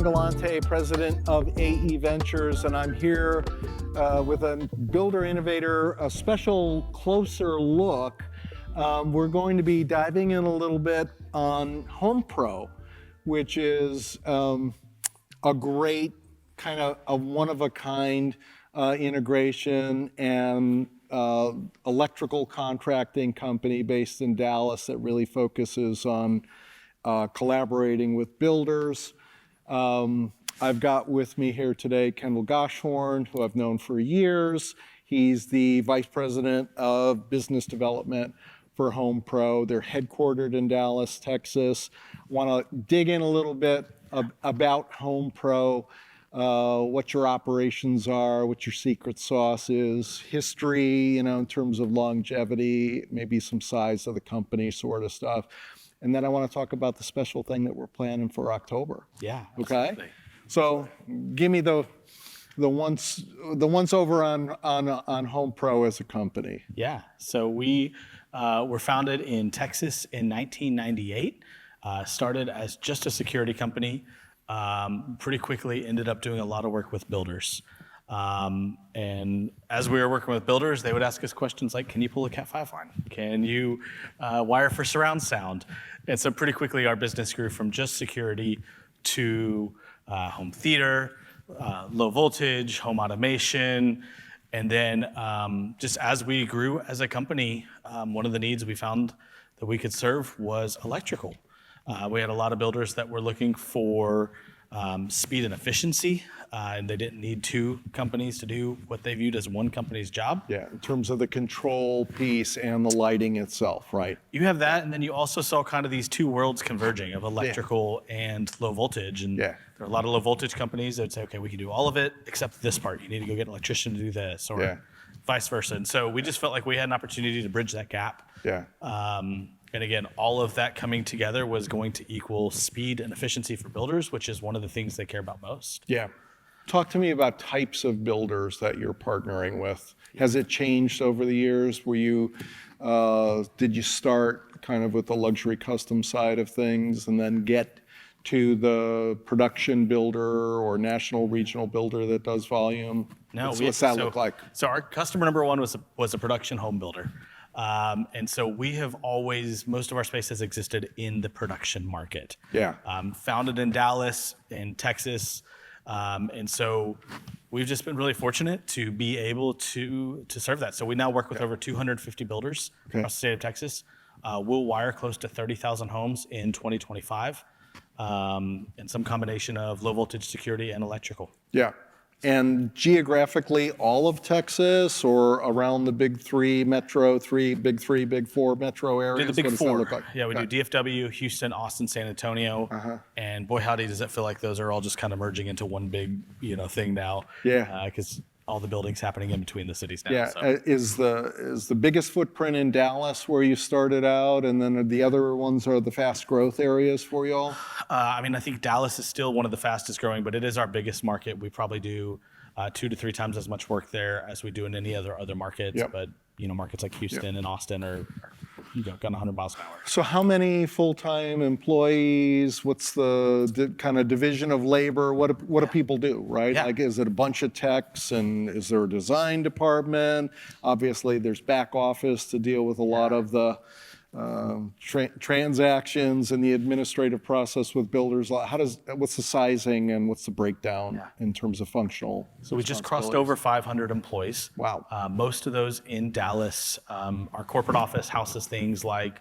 Galante, president of AE Ventures, and I'm here with a Builder Innovator, a special closer look. We're going to be diving in a little bit on HomePro, which is a great kind of a one-of-a-kind integration and electrical contracting company based in Dallas that really focuses on collaborating with builders. I've got with me here today Kendall Goshorn, who I've known for years. He's the Vice President of Business Development for HomePro. They're headquartered in Dallas, Texas. Want to dig in a little bit about HomePro, what your operations are, what your secret sauce is, history, in terms of longevity, maybe some size of the company sort of stuff. And then I want to talk about the special thing that we're planning for October. Yeah. Okay. Absolutely. So give me the once over on HomePro as a company. Yeah. So we were founded in Texas in 1998. Started as just a security company. Pretty quickly ended up doing a lot of work with builders. And as we were working with builders, they would ask us questions like, can you pull a Cat 5 line? Can you wire for surround sound? And so pretty quickly our business grew from just security to home theater, low voltage, home automation. And then just as we grew as a company, one of the needs we found that we could serve was electrical. We had a lot of builders that were looking for speed and efficiency, and they didn't need two companies to do what they viewed as one company's job. Yeah, in terms of the control piece and the lighting itself, right? You have that, and then you also saw kind of these two worlds converging of electrical and low voltage. And there are a lot of low voltage companies that would say, okay, we can do all of it except this part. You need to go get an electrician to do this, or vice versa. And so we just felt like we had an opportunity to bridge that gap. Yeah. And again, all of that coming together was going to equal speed and efficiency for builders, which is one of the things they care about most. Yeah. Talk to me about types of builders that you're partnering with. Has it changed over the years? Did you start kind of with the luxury custom side of things and then get to the production builder or national regional builder that does volume? No, what's that look like? So our customer number one was a production home builder. And so we have always, most of our space has existed in the production market. Yeah. Founded in Dallas, in Texas. And so we've just been really fortunate to be able to serve that. So we now work with over 250 builders across the state of Texas. We'll wire close to 30,000 homes in 2025, and some combination of low voltage security and electrical. Yeah. And geographically, all of Texas or around the big three, big four metro areas? Do the big four. Look like? Yeah, we do DFW, Houston, Austin, San Antonio. And boy, howdy, does it feel like those are all just kind of merging into one big, thing now. Yeah. Because all the buildings happening in between the cities now. Yeah. So. Is the biggest footprint in Dallas where you started out, and then the other ones are the fast growth areas for you all? I think Dallas is still one of the fastest growing, but it is our biggest market. We probably do 2 to 3 times as much work there as we do in any other markets. Yep. But markets like Houston and Austin are got 100 miles an hour. So how many full-time employees? What's the kind of division of labor? What do people do, right? Yeah. Like, is it a bunch of techs, and is there a design department? Obviously, there's back office to deal with a lot of the transactions and the administrative process with builders. What's the sizing and what's the breakdown in terms of functional? So we just crossed over 500 employees. Wow. Most of those in Dallas. Our corporate office houses things like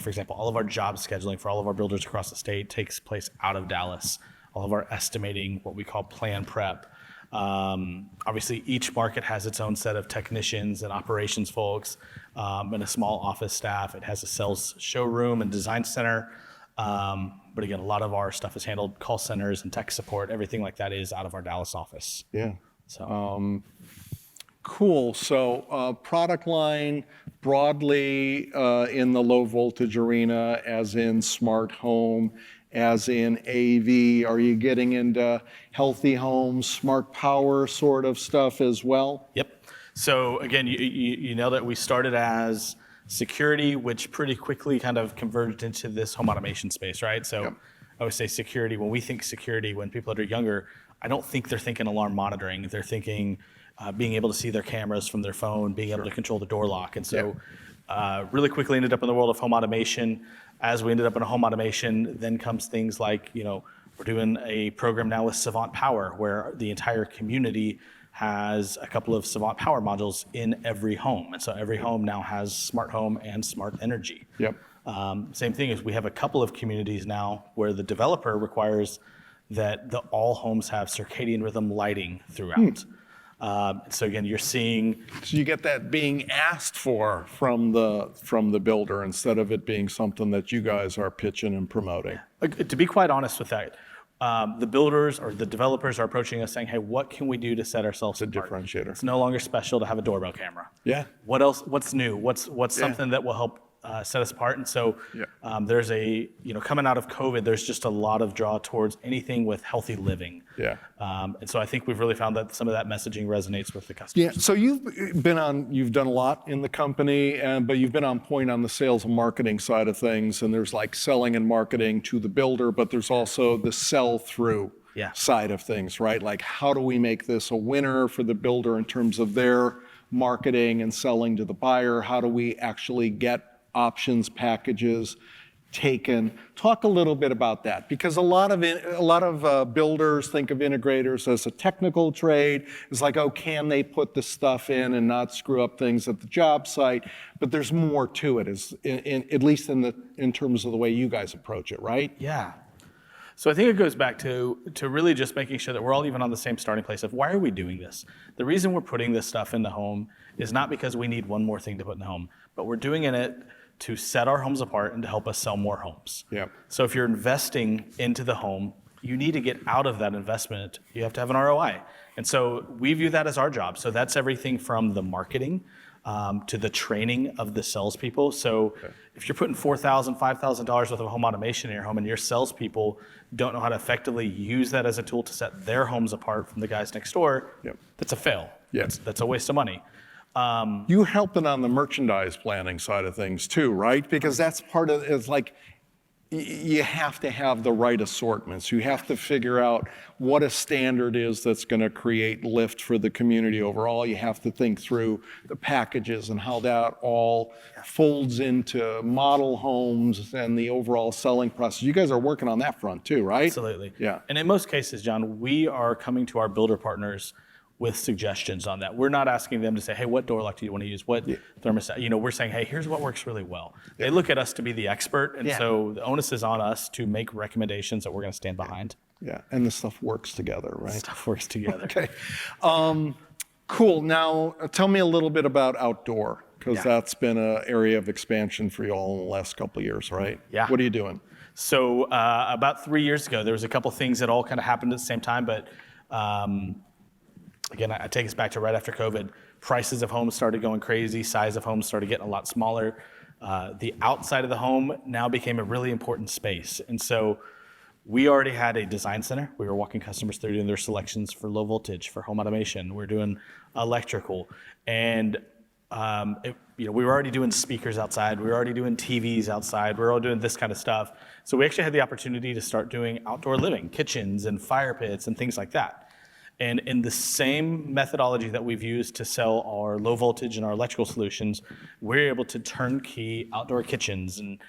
for example, all of our job scheduling for all of our builders across the state takes place out of Dallas. All of our estimating, what we call plan prep. Obviously, each market has its own set of technicians and operations folks, and a small office staff. It has a sales showroom and design center. But again, a lot of our stuff is handled, call centers and tech support, everything like that is out of our Dallas office. Yeah. So. Cool. So product line broadly in the low voltage arena, as in smart home, as in AV. Are you getting into healthy homes, smart power sort of stuff as well? Yep. So again, you nailed it. We started as security, which pretty quickly kind of converged into this home automation space, right? So I always say security. When we think security, when people that are younger, I don't think they're thinking alarm monitoring. They're thinking being able to see their cameras from their phone, being able to control the door lock. And so really quickly ended up in the world of home automation. As we ended up in home automation, then comes things like, we're doing a program now with Savant Power, where the entire community has a couple of Savant Power modules in every home. And so every home now has smart home and smart energy. Yep. Same thing is we have a couple of communities now where the developer requires that all homes have circadian rhythm lighting throughout. So again, you're seeing. So you get that being asked for from the builder instead of it being something that you guys are pitching and promoting. To be quite honest with that, the builders or the developers are approaching us saying, hey, what can we do to set ourselves apart? Differentiator. It's no longer special to have a doorbell camera. Yeah. What else? What's new? What's something that will help set us apart? And so there's coming out of COVID, there's just a lot of draw towards anything with healthy living. Yeah. And so I think we've really found that some of that messaging resonates with the customers. Yeah. So you've done a lot in the company, but you've been on point on the sales and marketing side of things. And there's like selling and marketing to the builder, but there's also the sell through side of things, right? Like how do we make this a winner for the builder in terms of their marketing and selling to the buyer? How do we actually get options, packages taken? Talk a little bit about that, because a lot of builders think of integrators as a technical trade. It's like, oh, can they put the stuff in and not screw up things at the job site? But there's more to it, at least in terms of the way you guys approach it, right? Yeah. So I think it goes back to really just making sure that we're all even on the same starting place of why are we doing this? The reason we're putting this stuff in the home is not because we need one more thing to put in the home, but we're doing it to set our homes apart and to help us sell more homes. Yeah. So if you're investing into the home, you need to get out of that investment. You have to have an ROI. And so we view that as our job. So that's everything from the marketing to the training of the salespeople. So if you're putting $4,000, $5,000 worth of home automation in your home and your salespeople don't know how to effectively use that as a tool to set their homes apart from the guys next door, that's a fail. That's a waste of money. You helping on the merchandise planning side of things too, right? Because that's part of it's like you have to have the right assortments. You have to figure out what a standard is that's going to create lift for the community overall. You have to think through the packages and how that all folds into model homes and the overall selling process. You guys are working on that front too, right? Absolutely. Yeah. And in most cases, John, we are coming to our builder partners with suggestions on that. We're not asking them to say, hey, what door lock do you want to use? What thermostat? We're saying, hey, here's what works really well. They look at us to be the expert, and so the onus is on us to make recommendations that we're going to stand behind. Yeah, and the stuff works together, right? Stuff works together. Okay. Cool. Now, tell me a little bit about outdoor, because that's been an area of expansion for you all in the last couple of years, right? Yeah. What are you doing? So about 3 years ago, there was a couple things that all kind of happened at the same time, but again, I take us back to right after COVID. Prices of homes started going crazy. Size of homes started getting a lot smaller. The outside of the home now became a really important space. And so we already had a design center. We were walking customers through doing their selections for low voltage, for home automation. We're doing electrical. And we were already doing speakers outside. We were already doing TVs outside. We were all doing this kind of stuff. So we actually had the opportunity to start doing outdoor living, kitchens and fire pits and things like that. And in the same methodology that we've used to sell our low voltage and our electrical solutions, we're able to turnkey outdoor kitchens and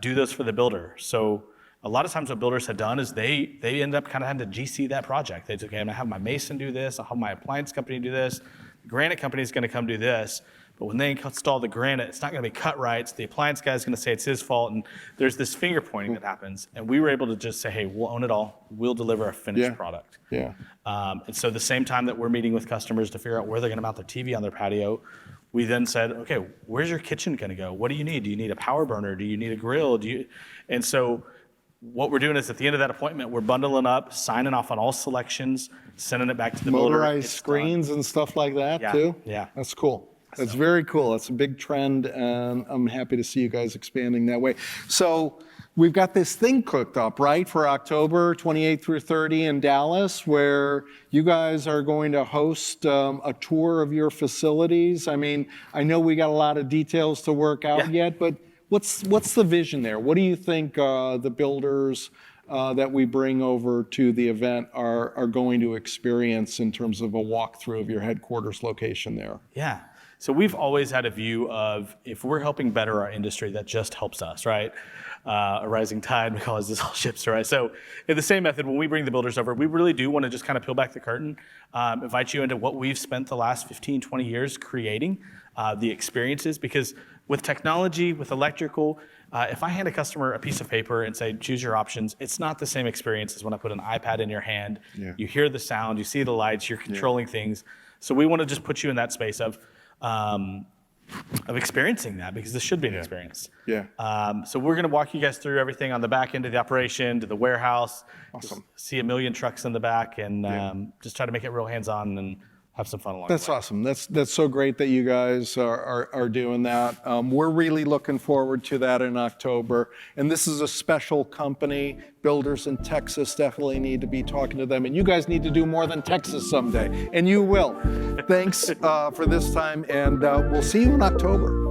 do those for the builder. So a lot of times what builders had done is they end up kind of having to GC that project. They said, okay, I'm gonna have my mason do this, I'll have my appliance company do this, the granite company is gonna come do this. But when they install the granite, it's not going to be cut right. So the appliance guy is going to say it's his fault. And there's this finger pointing that happens. And we were able to just say, hey, we'll own it all. We'll deliver a finished product. Yeah. And so the same time that we're meeting with customers to figure out where they're going to mount their TV on their patio, we then said, okay, where's your kitchen going to go? What do you need? Do you need a power burner? Do you need a grill? And so what we're doing is at the end of that appointment, we're bundling up, signing off on all selections, sending it back to the builder. Motorized screens and stuff like that too? Yeah. That's cool. That's very cool. That's a big trend, and I'm happy to see you guys expanding that way. So we've got this thing cooked up, right, for October 28th through 30 in Dallas, where you guys are going to host a tour of your facilities. I mean, I know we got a lot of details to work out yet, but what's the vision there? What do you think the builders that we bring over to the event are going to experience in terms of a walkthrough of your headquarters location there? Yeah. So we've always had a view of if we're helping better our industry, that just helps us, right? A rising tide causes all ships to rise. So in the same method, when we bring the builders over, we really do want to just kind of peel back the curtain, invite you into what we've spent the last 15, 20 years creating, the experiences, because with technology, with electrical, if I hand a customer a piece of paper and say, choose your options, it's not the same experience as when I put an iPad in your hand. Yeah. You hear the sound, you see the lights, you're controlling things. So we want to just put you in that space of experiencing that, because this should be an experience. Yeah. So we're going to walk you guys through everything on the back end of the operation, to the warehouse. Awesome. See a million trucks in the back, and just try to make it real hands-on and have some fun along the way. That's awesome. That's so great that you guys are doing that. We're really looking forward to that in October. And this is a special company. Builders in Texas definitely need to be talking to them. And you guys need to do more than Texas someday. And you will. Thanks for this time. And we'll see you in October.